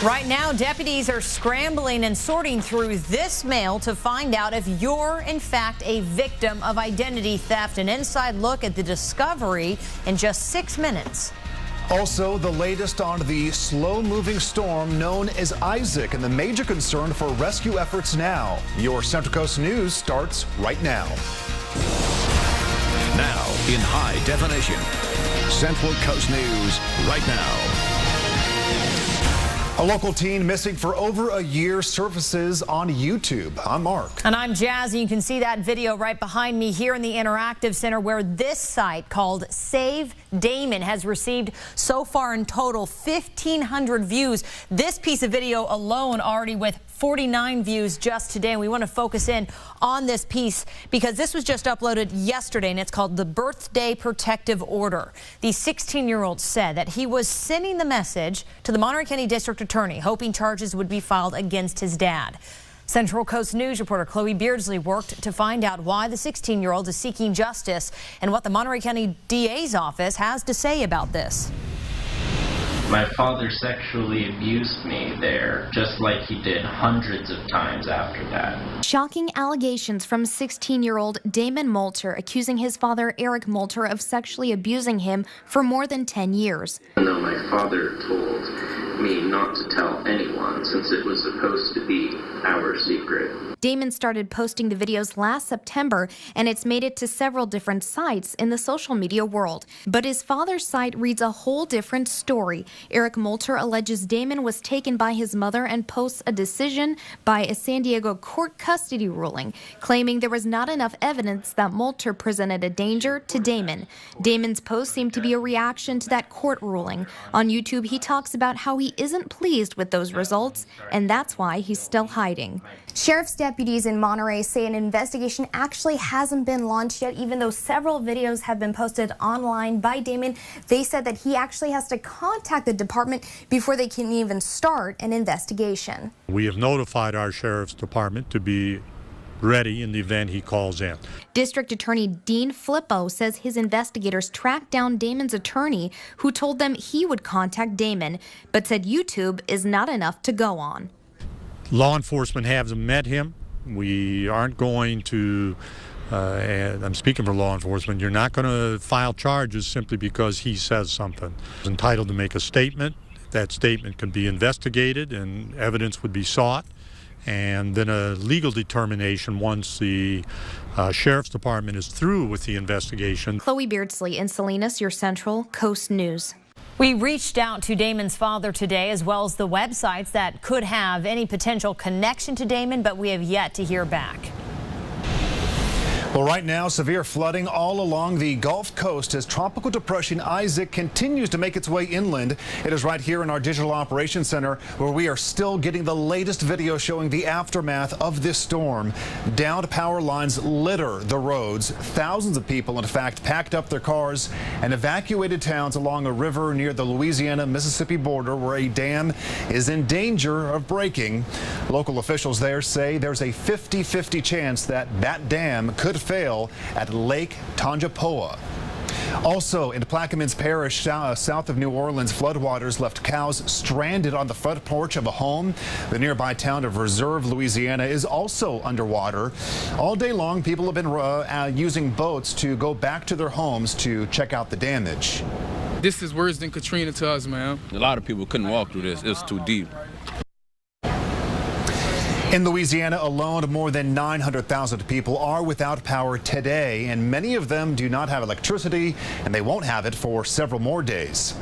Right now, deputies are scrambling and sorting through this mail to find out if you're, in fact, a victim of identity theft. An inside look at the discovery in just 6 minutes. Also, the latest on the slow-moving storm known as Isaac and the major concern for rescue efforts now. Your Central Coast News starts right now. Now, in high definition, Central Coast News right now. A local teen missing for over a year surfaces on YouTube. I'm Mark. And I'm Jazz, and you can see that video right behind me here in the Interactive Center, where this site called Save Damon has received so far in total 1,500 views. This piece of video alone already with 49 views just today. And we want to focus in on this piece because this was just uploaded yesterday, and it's called the Birthday Protective Order. The 16-year-old said that he was sending the message to the Monterey County District Attorney, hoping charges would be filed against his dad. Central Coast News reporter Chloe Beardsley worked to find out why the 16-year-old is seeking justice and what the Monterey County DA's office has to say about this. My father sexually abused me there, just like he did hundreds of times after that. Shocking allegations from 16-year-old Damon Moulter accusing his father, Eric Moulter, of sexually abusing him for more than 10 years. No, my father told me not to tell anyone since it was supposed to be our secret. Damon started posting the videos last September, and it's made it to several different sites in the social media world. But his father's site reads a whole different story. Eric Moulter alleges Damon was taken by his mother and posts a decision by a San Diego court custody ruling, claiming there was not enough evidence that Moulter presented a danger to Damon. Damon's post seemed to be a reaction to that court ruling. On YouTube, he talks about how he isn't pleased with those results, and that's why he's still hiding. Sheriff's deputies in Monterey say an investigation actually hasn't been launched yet, even though several videos have been posted online by Damon. They said that he actually has to contact the department before they can even start an investigation. We have notified our sheriff's department to be ready in the event he calls in. District Attorney Dean Flippo says his investigators tracked down Damon's attorney, who told them he would contact Damon, but said YouTube is not enough to go on. Law enforcement hasn't met him. We aren't going to, and I'm speaking for law enforcement, you're not going to file charges simply because he says something. He's entitled to make a statement. That statement can be investigated and evidence would be sought. And then a legal determination once the Sheriff's Department is through with the investigation. Chloe Beardsley in Salinas, your Central Coast News. We reached out to Damon's father today, as well as the websites that could have any potential connection to Damon, but we have yet to hear back. Well, right now, severe flooding all along the Gulf Coast as Tropical Depression Isaac continues to make its way inland. It is right here in our Digital Operations Center where we are still getting the latest video showing the aftermath of this storm. Downed power lines litter the roads. Thousands of people, in fact, packed up their cars and evacuated towns along a river near the Louisiana-Mississippi border where a dam is in danger of breaking. Local officials there say there's a 50-50 chance that that dam could fail at Lake Tangipahoa. Also, in Plaquemines Parish, south of New Orleans, floodwaters left cows stranded on the front porch of a home. The nearby town of Reserve, Louisiana, is also underwater. All day long, people have been using boats to go back to their homes to check out the damage. This is worse than Katrina to us, man. A lot of people couldn't walk through this. It was too deep. In Louisiana alone, more than 900,000 people are without power today, and many of them do not have electricity, and they won't have it for several more days.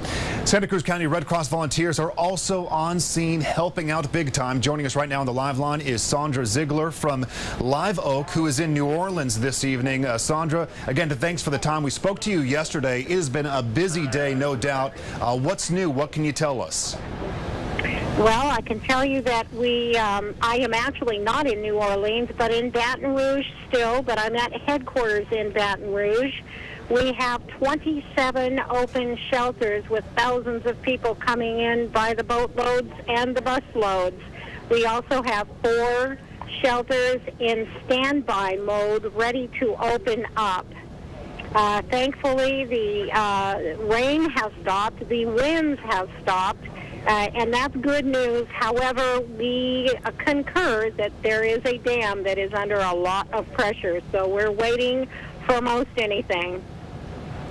Santa Cruz County Red Cross volunteers are also on scene helping out big time. Joining us right now on the live line is Sandra Ziegler from Live Oak, who is in New Orleans this evening. Sandra, again, thanks for the time. We spoke to you yesterday. It has been a busy day, no doubt. What's new? What can you tell us? Well, I can tell you that I am actually not in New Orleans, but in Baton Rouge still, but I'm at headquarters in Baton Rouge. We have 27 open shelters with thousands of people coming in by the boatloads and the bus loads. We also have 4 shelters in standby mode ready to open up. Thankfully, the rain has stopped, the winds have stopped, And that's good news. However, we concur that there is a dam that is under a lot of pressure, so we're waiting for most anything.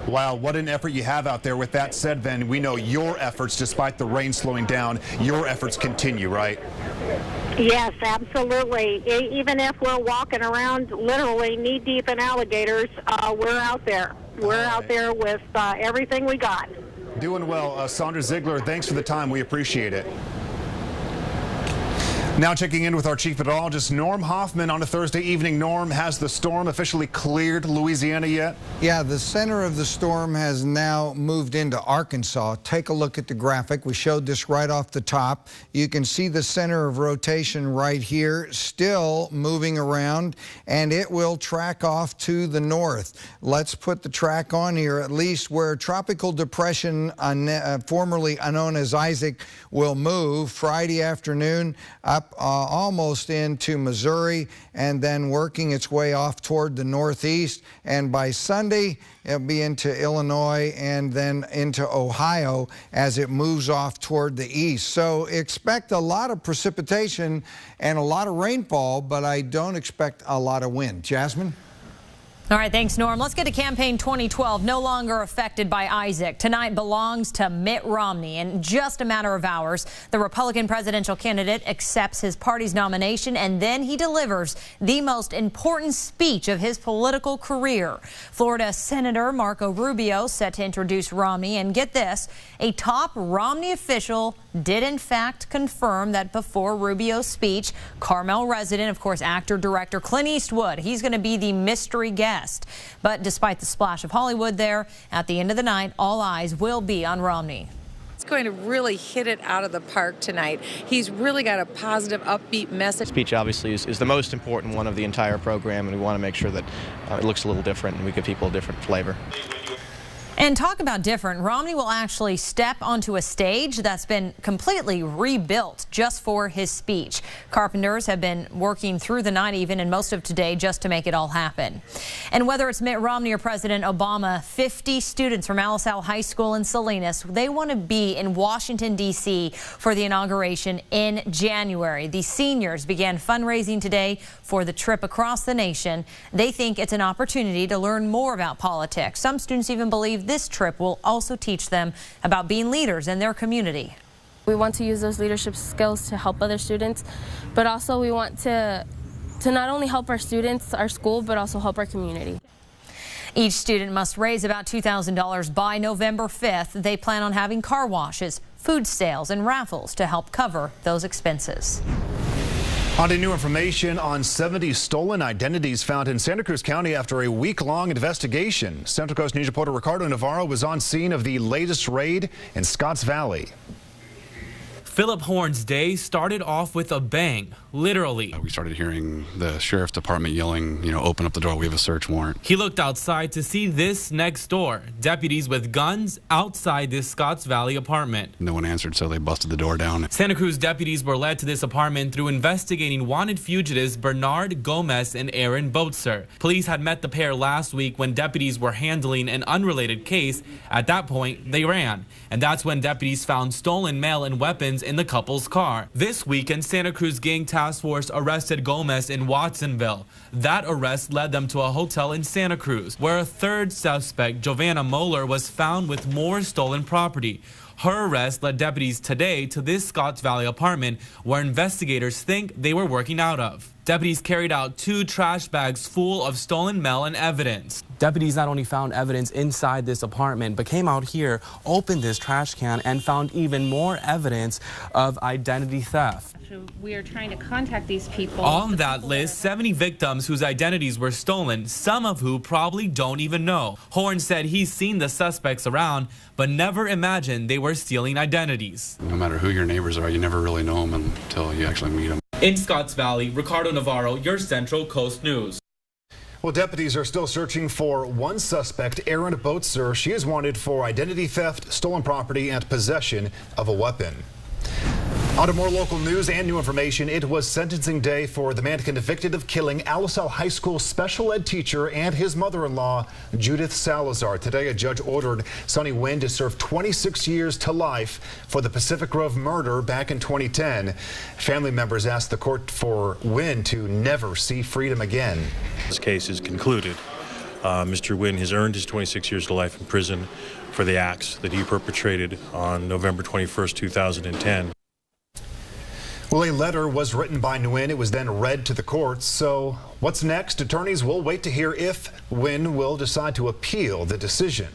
Wow, what an effort you have out there. With that said, then, we know your efforts, despite the rain slowing down, your efforts continue, right? Yes, absolutely. Even if we're walking around literally knee-deep in alligators, we're out there. We're out there with everything we got. Doing well. Sandra Ziegler, thanks for the time. We appreciate it. Now checking in with our chief meteorologist, Norm Hoffman, on a Thursday evening. Norm, has the storm officially cleared Louisiana yet? Yeah, the center of the storm has now moved into Arkansas. Take a look at the graphic. We showed this right off the top. You can see the center of rotation right here, still moving around, and it will track off to the north. Let's put the track on here, at least where tropical depression, formerly known as Isaac, will move Friday afternoon up almost into Missouri, and then working its way off toward the northeast. And by Sunday, it'll be into Illinois and then into Ohio as it moves off toward the east. So expect a lot of precipitation and a lot of rainfall, but I don't expect a lot of wind. Jasmine? All right, thanks, Norm. Let's get to campaign 2012, no longer affected by Isaac. Tonight belongs to Mitt Romney. In just a matter of hours, the Republican presidential candidate accepts his party's nomination, and then he delivers the most important speech of his political career. Florida Senator Marco Rubio set to introduce Romney, and get this, a top Romney official did in fact confirm that before Rubio's speech, Carmel resident, of course, actor-director Clint Eastwood, he's going to be the mystery guest. But despite the splash of Hollywood there, at the end of the night, all eyes will be on Romney. He's going to really hit it out of the park tonight. He's really got a positive, upbeat message. Speech obviously is the most important one of the entire program, and we want to make sure that it looks a little different and we give people a different flavor. And talk about different. Romney will actually step onto a stage that's been completely rebuilt just for his speech. Carpenters have been working through the night even and most of today just to make it all happen. And whether it's Mitt Romney or President Obama, 50 students from Alice Al High School in Salinas, they want to be in Washington, D.C. for the inauguration in January. The seniors began fundraising today for the trip across the nation. They think it's an opportunity to learn more about politics. Some students even believe this trip will also teach them about being leaders in their community. We want to use those leadership skills to help other students, but also we want to not only help our students, our school, but also help our community. Each student must raise about $2,000 by November 5th. They plan on having car washes, food sales, and raffles to help cover those expenses. On to new information on 70 stolen identities found in Santa Cruz County after a week-long investigation. Central Coast News reporter Ricardo Navarro was on scene of the latest raid in Scotts Valley. Philip Horn's day started off with a bang, literally. We started hearing the sheriff's department yelling, open up the door, we have a search warrant. He looked outside to see this next door. Deputies with guns outside this Scotts Valley apartment. No one answered, so they busted the door down. Santa Cruz deputies were led to this apartment through investigating wanted fugitives Bernard Gomez and Aaron Boetzer. Police had met the pair last week when deputies were handling an unrelated case. At that point, they ran. And that's when deputies found stolen mail and weapons in the couple's car. This weekend, Santa Cruz Gang Task Force arrested Gomez in Watsonville. That arrest led them to a hotel in Santa Cruz, where a third suspect, Giovanna Moeller, was found with more stolen property. Her arrest led deputies today to this Scotts Valley apartment where investigators think they were working out of. Deputies carried out 2 trash bags full of stolen mail and evidence. Deputies not only found evidence inside this apartment, but came out here, opened this trash can, and found even more evidence of identity theft. We are trying to contact these people. On that list, 70 victims whose identities were stolen, some of who probably don't even know. Horn said he's seen the suspects around, but never imagined they were stealing identities. No matter who your neighbors are, you never really know them until you actually meet them. In Scotts Valley, Ricardo Navarro, your Central Coast News. Well, deputies are still searching for one suspect, Aaron Boetzer. She is wanted for identity theft, stolen property, and possession of a weapon. On to more local news and new information. It was sentencing day for the man convicted of killing Alisal High School special ed teacher and his mother-in-law, Judith Salazar. Today, a judge ordered Sonny Wynn to serve 26 years to life for the Pacific Grove murder back in 2010. Family members asked the court for Wynn to never see freedom again. This case is concluded. Mr. Wynn has earned his 26 years to life in prison for the acts that he perpetrated on November 21st, 2010. Well, a letter was written by Nguyen. It was then read to the courts. So what's next? Attorneys will wait to hear if Nguyen will decide to appeal the decision.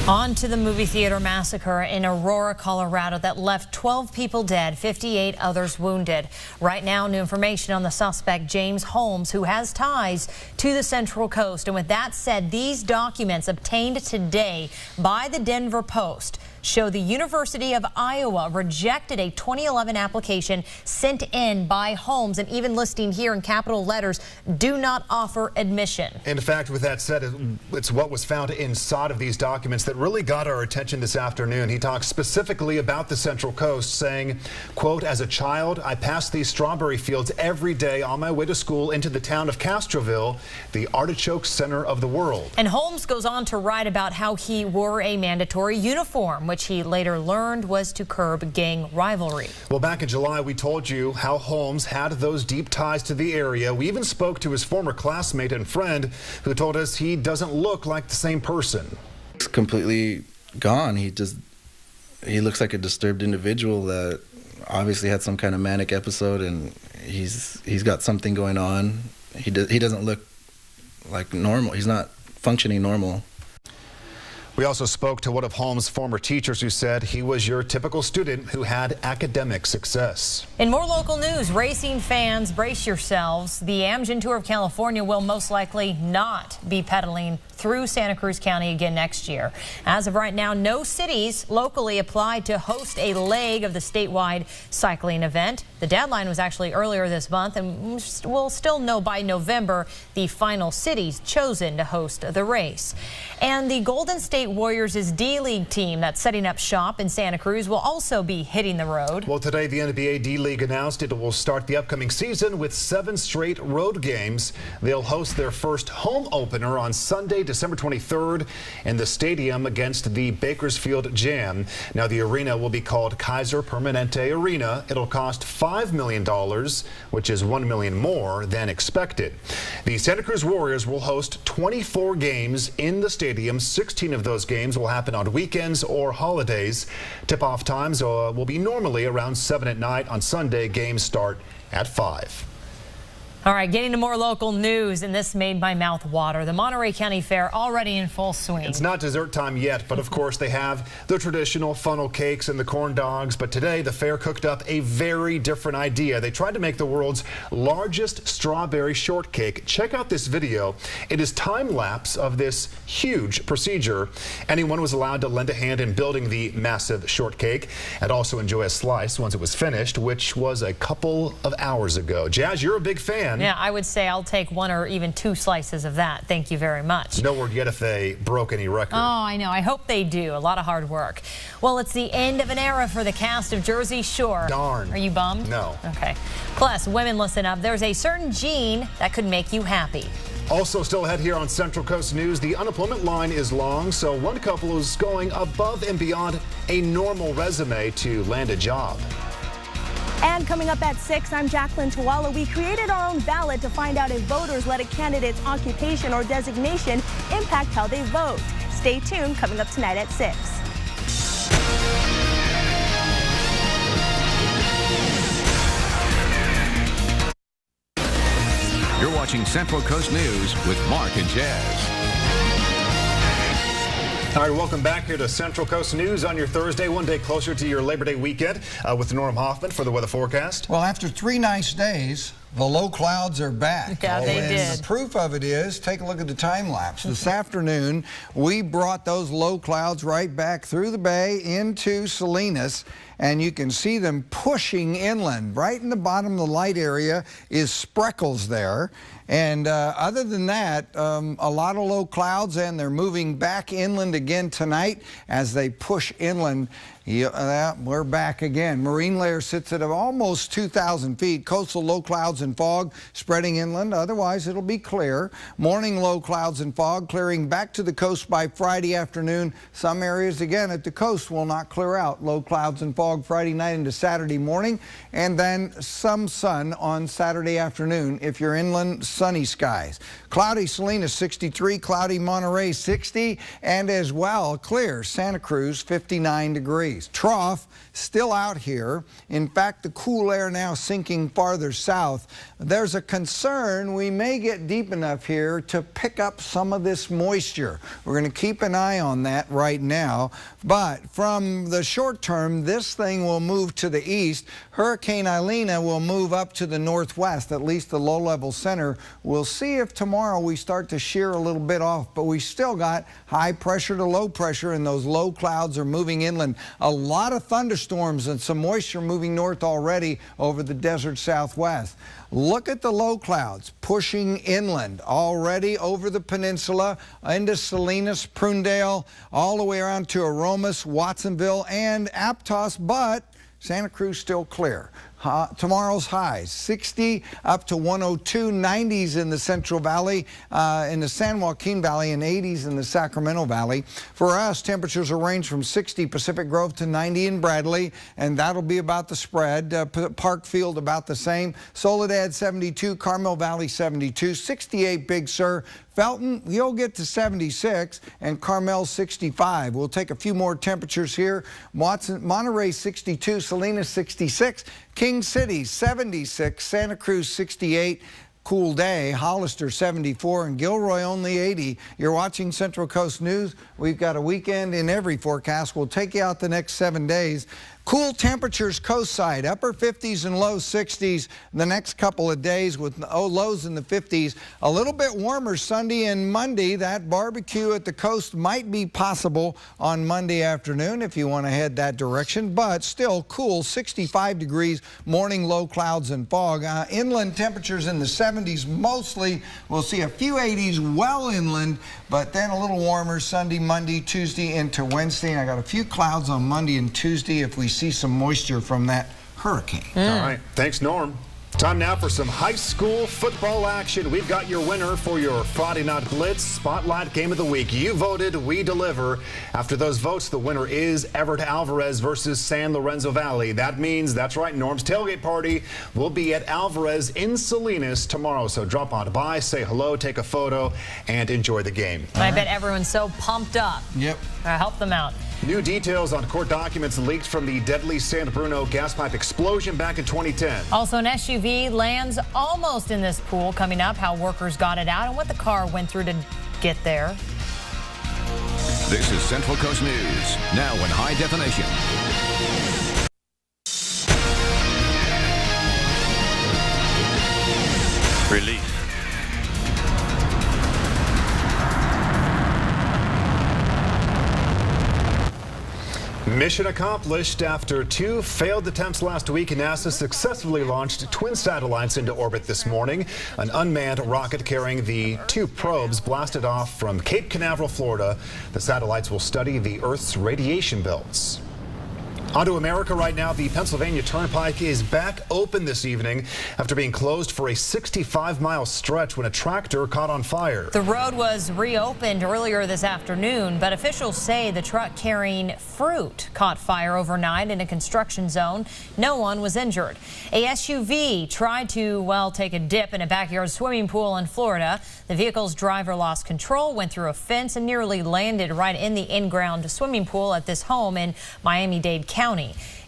On to the movie theater massacre in Aurora, Colorado that left 12 people dead, 58 others wounded. Right now, new information on the suspect, James Holmes, who has ties to the Central Coast. And with that said, these documents obtained today by the Denver Post show the University of Iowa rejected a 2011 application sent in by Holmes, and even listing here in capital letters, do not offer admission. In fact, with that said, it's what was found inside of these documents that really got our attention this afternoon. He talks specifically about the Central Coast, saying, quote, "As a child, I passed these strawberry fields every day on my way to school into the town of Castroville, the artichoke center of the world." And Holmes goes on to write about how he wore a mandatory uniform, which he later learned was to curb gang rivalry. Well, back in July, we told you how Holmes had those deep ties to the area. We even spoke to his former classmate and friend who told us he doesn't look like the same person. He's completely gone. He looks like a disturbed individual that obviously had some kind of manic episode, and he's got something going on. He doesn't look like normal. He's not functioning normal. We also spoke to one of Holmes' former teachers who said he was your typical student who had academic success. In more local news, racing fans, brace yourselves. The Amgen Tour of California will most likely not be pedaling through Santa Cruz County again next year. As of right now, no cities locally applied to host a leg of the statewide cycling event. The deadline was actually earlier this month, and we'll still know by November the final cities chosen to host the race. And the Golden State Warriors' D-League team that's setting up shop in Santa Cruz will also be hitting the road. Well, today the NBA D-League announced it will start the upcoming season with 7 straight road games. They'll host their first home opener on Sunday, December 23rd in the stadium against the Bakersfield Jam. Now, the arena will be called Kaiser Permanente Arena. It'll cost $5 million, which is $1 million more than expected. The Santa Cruz Warriors will host 24 games in the stadium. 16 of those games will happen on weekends or holidays. Tip-off times will be normally around 7 at night. On Sunday, games start at 5. All right, getting to more local news, and this made my mouth water. The Monterey County Fair already in full swing. It's not dessert time yet, but of course they have the traditional funnel cakes and the corn dogs. But today the fair cooked up a very different idea. They tried to make the world's largest strawberry shortcake. Check out this video. It is time-lapse of this huge procedure. Anyone was allowed to lend a hand in building the massive shortcake and also enjoy a slice once it was finished, which was a couple of hours ago. Jazz, you're a big fan. Yeah, I would say I'll take 1 or even 2 slices of that. Thank you very much. No word yet if they broke any record. Oh, I know. I hope they do. A lot of hard work. Well, it's the end of an era for the cast of Jersey Shore. Darn. Are you bummed? No. Okay. Plus, women, listen up. There's a certain gene that could make you happy. Also still ahead here on Central Coast News, the unemployment line is long, so one couple is going above and beyond a normal resume to land a job. And coming up at 6, I'm Jacqueline Tuwala. We created our own ballot to find out if voters let a candidate's occupation or designation impact how they vote. Stay tuned, coming up tonight at 6. You're watching Central Coast News with Mark and Jazz. All right, welcome back here to Central Coast News on your Thursday, one day closer to your Labor Day weekend with Norm Hoffman for the weather forecast. Well, after 3 nice days, the low clouds are back. Yeah, they did. The proof of it is, take a look at the time lapse. This afternoon, we brought those low clouds right back through the bay into Salinas, and you can see them pushing inland. Right in the bottom of the light area is Spreckles there. And other than that, a lot of low clouds, and they're moving back inland again tonight as they push inland Yeah, we're back again. Marine layer sits at almost 2,000 feet. Coastal low clouds and fog spreading inland. Otherwise, it'll be clear. Morning low clouds and fog clearing back to the coast by Friday afternoon. Some areas, again, at the coast will not clear out. Low clouds and fog Friday night into Saturday morning. And then some sun on Saturday afternoon. If you're inland, sunny skies. Cloudy Salinas 63, cloudy Monterey 60, and as well clear Santa Cruz 59 degrees. Trough still out here. In fact, the cool air now sinking farther south. There's a concern we may get deep enough here to pick up some of this moisture. We're going to keep an eye on that right now. But from the short term, this thing will move to the east. Hurricane Elena will move up to the northwest, at least the low-level center. We'll see if tomorrow we start to shear a little bit off, but we still got high pressure to low pressure, and those low clouds are moving inland. A lot of thunderstorms and some moisture moving north already over the desert southwest. Look at the low clouds pushing inland already over the peninsula into Salinas, Prunedale, all the way around to Aromas, Watsonville, and Aptos, but Santa Cruz still clear. Tomorrow's highs 60 up to 102, 90s in the Central Valley, in the San Joaquin Valley, and 80s in the Sacramento Valley. For us, temperatures will range from 60 Pacific Grove to 90 in Bradley, and that'll be about the spread. Parkfield about the same. Soledad 72, Carmel Valley 72, 68 Big Sur. Felton, you'll get to 76, and Carmel 65. We'll take a few more temperatures here. Monterey 62, Salinas 66, King City 76, Santa Cruz 68. Cool day. Hollister 74 and Gilroy only 80. You're watching Central Coast News. We've got a weekend in every forecast. We'll take you out the next 7 days. Cool temperatures coastside, upper 50s and low 60s the next couple of days with lows in the 50s. A little bit warmer Sunday and Monday. That barbecue at the coast might be possible on Monday afternoon if you want to head that direction, but still cool, 65 degrees, morning low clouds and fog. Inland temperatures in the 70s mostly. We'll see a few 80s well inland, but then a little warmer Sunday, Monday, Tuesday into Wednesday. And I got a few clouds on Monday and Tuesday if we see some moisture from that hurricane. All right. Thanks, Norm. Time now for some high school football action. We've got your winner for your Friday Night Blitz Spotlight Game of the Week. You voted, we deliver. After those votes, the winner is Everett Alvarez versus San Lorenzo Valley. That means, that's right, Norm's tailgate party will be at Alvarez in Salinas tomorrow. So drop on by, say hello, take a photo, and enjoy the game. I bet everyone's so pumped up. Yep. Help them out. New details on court documents leaked from the deadly San Bruno gas pipe explosion back in 2010. Also, an SUV lands almost in this pool. Coming up, how workers got it out and what the car went through to get there. This is Central Coast News, now in high definition. Relief. Mission accomplished. After 2 failed attempts last week, NASA successfully launched twin satellites into orbit this morning. An unmanned rocket carrying the 2 probes blasted off from Cape Canaveral, Florida. The satellites will study the Earth's radiation belts. On to America right now. The Pennsylvania Turnpike is back open this evening after being closed for a 65-mile stretch when a tractor caught on fire. The road was reopened earlier this afternoon, but officials say the truck carrying fruit caught fire overnight in a construction zone. No one was injured. A SUV tried to, well, take a dip in a backyard swimming pool in Florida. The vehicle's driver lost control, went through a fence, and nearly landed right in the in-ground swimming pool at this home in Miami-Dade County.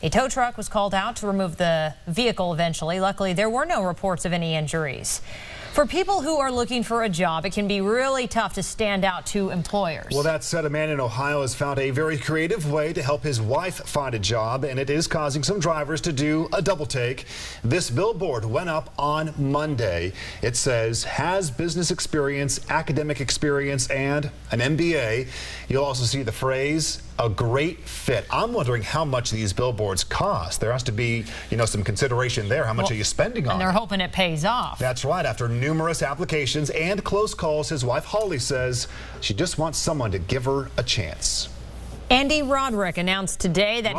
A tow truck was called out to remove the vehicle eventually. Luckily, there were no reports of any injuries. For people who are looking for a job, it can be really tough to stand out to employers. Well, that said, a man in Ohio has found a very creative way to help his wife find a job, and it is causing some drivers to do a double take. This billboard went up on Monday. It says, has business experience, academic experience, and an MBA. You'll also see the phrase, a great fit. I'm wondering how much these billboards cost. There has to be, some consideration there. How much are you spending on it? And they're hoping it pays off. That's right. After numerous applications and close calls, his wife Holly says she just wants someone to give her a chance. Andy Roderick announced today that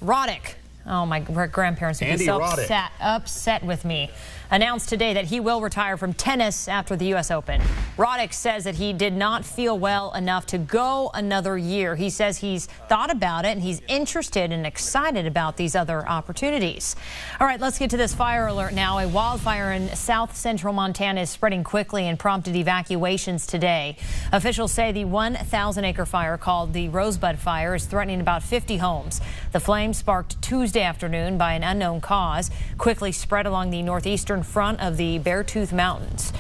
Roddick. Oh, my grandparents would be so upset with me. Announced today that he will retire from tennis after the U.S. Open. Roddick says that he did not feel well enough to go another year. He says he's thought about it and he's interested and excited about these other opportunities. All right, let's get to this fire alert now. A wildfire in south central Montana is spreading quickly and prompted evacuations today. Officials say the 1,000-acre fire called the Rosebud Fire is threatening about 50 homes. The flames sparked Tuesday afternoon by an unknown cause, quickly spread along the northeastern front of the Beartooth Mountains.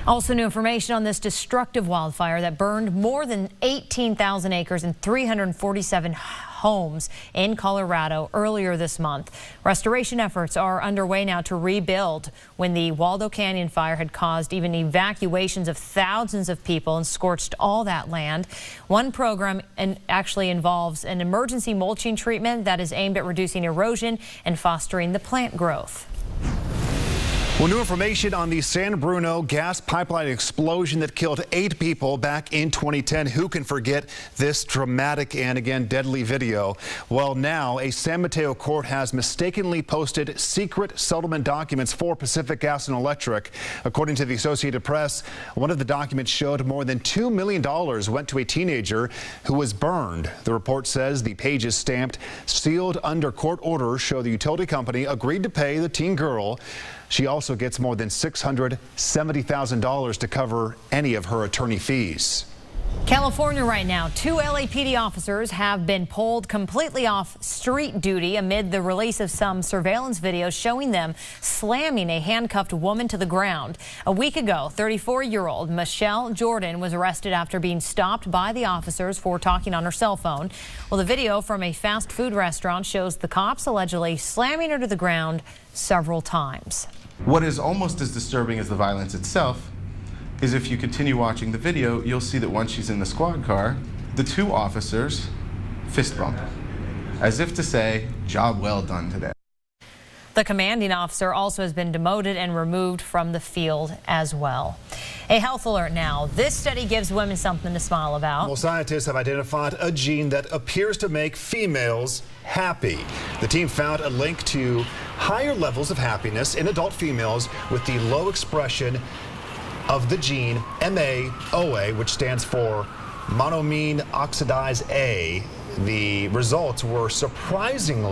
Also, new information on this destructive wildfire that burned more than 18,000 acres and 347 homes in Colorado earlier this month. Restoration efforts are underway now to rebuild when the Waldo Canyon fire had caused even evacuations of thousands of people and scorched all that land. One program actually involves an emergency mulching treatment that is aimed at reducing erosion and fostering the plant growth. Well, new information on the San Bruno gas pipeline explosion that killed 8 people back in 2010. Who can forget this dramatic and, again, deadly video? Well, now a San Mateo court has mistakenly posted secret settlement documents for Pacific Gas and Electric. According to the Associated Press, one of the documents showed more than $2 million went to a teenager who was burned. The report says the pages stamped sealed under court order show the utility company agreed to pay the teen girl. She also gets more than $670,000 to cover any of her attorney fees. California right now, 2 LAPD officers have been pulled completely off street duty amid the release of some surveillance videos showing them slamming a handcuffed woman to the ground. A week ago, 34-year-old Michelle Jordan was arrested after being stopped by the officers for talking on her cell phone. Well, the video from a fast food restaurant shows the cops allegedly slamming her to the ground several times. What is almost as disturbing as the violence itself is if you continue watching the video, you'll see that once she's in the squad car, the 2 officers fist bump, as if to say, job well done today. The commanding officer also has been demoted and removed from the field as well. A health alert now. This study gives women something to smile about. Well, scientists have identified a gene that appears to make females happy. The team found a link to higher levels of happiness in adult females with the low expression of the gene MAOA, which stands for monoamine oxidase A. The results were surprising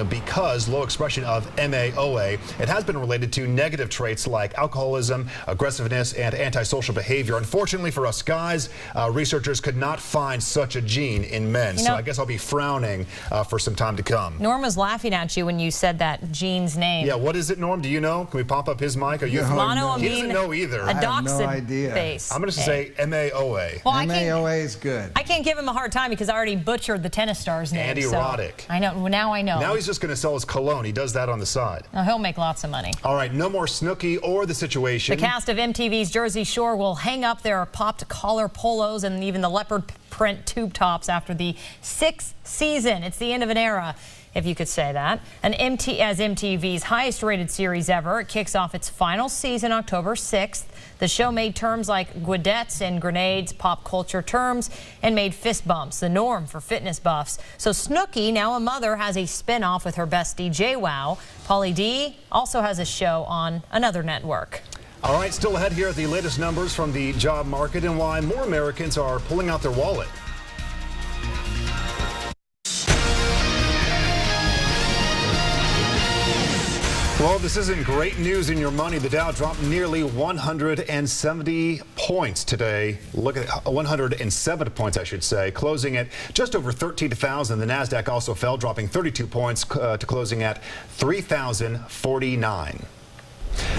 because low expression of MAOA, it has been related to negative traits like alcoholism, aggressiveness, and antisocial behavior. Unfortunately for us guys, researchers could not find such a gene in men. So I guess I'll be frowning for some time to come. Norm was laughing at you when you said that gene's name. Yeah, what is it, Norm? Do you know? Can we pop up his mic? Are you monoamine? He doesn't know either. I have no idea. Base. I'm going to say MAOA. Well, MAOA is good. I can't give him a hard time because I already butchered the tennis star's name. Andy Roddick. I know. Now I know. Now he's just going to sell his cologne. He does that on the side. Oh, he'll make lots of money. All right, no more Snooki or The Situation. The cast of MTV's Jersey Shore will hang up their popped collar polos and even the leopard print tube tops after the 6th season. It's the end of an era, if you could say that. As MTV's highest rated series ever, it kicks off its final season October 6th. The show made terms like guadettes and grenades pop culture terms and made fist bumps the norm for fitness buffs. So Snooki, now a mother, has a spin-off with her bestie JWoww. Pauly D also has a show on another network. All right, still ahead here at the latest numbers from the job market and why more Americans are pulling out their wallet. Well, this isn't great news in your money. The Dow dropped nearly 170 points today. Look at 107 points, I should say, closing at just over 13,000. The NASDAQ also fell, dropping 32 points to closing at 3,049.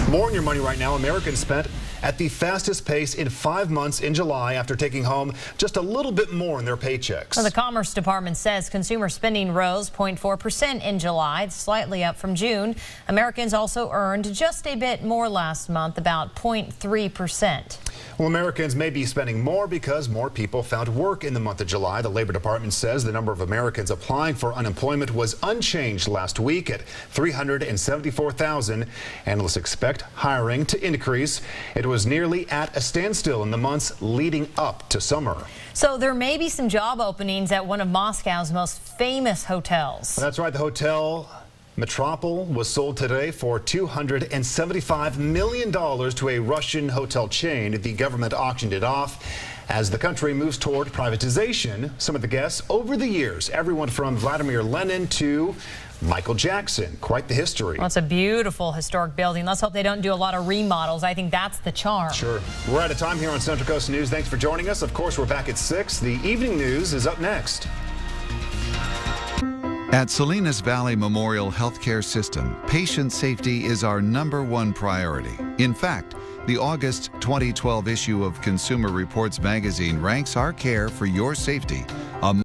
More in your money right now. Americans spent at the fastest pace in 5 months in July after taking home just a little bit more in their paychecks. Well, the Commerce Department says consumer spending rose 0.4% in July, slightly up from June. Americans also earned just a bit more last month, about 0.3%. Well, Americans may be spending more because more people found work in the month of July. The Labor Department says the number of Americans applying for unemployment was unchanged last week at 374,000. Analysts expect hiring to increase. It was was nearly at a standstill in the months leading up to summer. So there may be some job openings at one of Moscow's most famous hotels. That's right. The Hotel Metropole was sold today for $275 million to a Russian hotel chain. The government auctioned it off. As the country moves toward privatization, some of the guests over the years, everyone from Vladimir Lenin to Michael Jackson. Quite the history. Well, it's a beautiful historic building. Let's hope they don't do a lot of remodels. I think that's the charm. Sure. We're out of time here on Central Coast News. Thanks for joining us. Of course, we're back at 6. The evening news is up next. At Salinas Valley Memorial Healthcare System, patient safety is our #1 priority. In fact, the August 2012 issue of Consumer Reports magazine ranks our care for your safety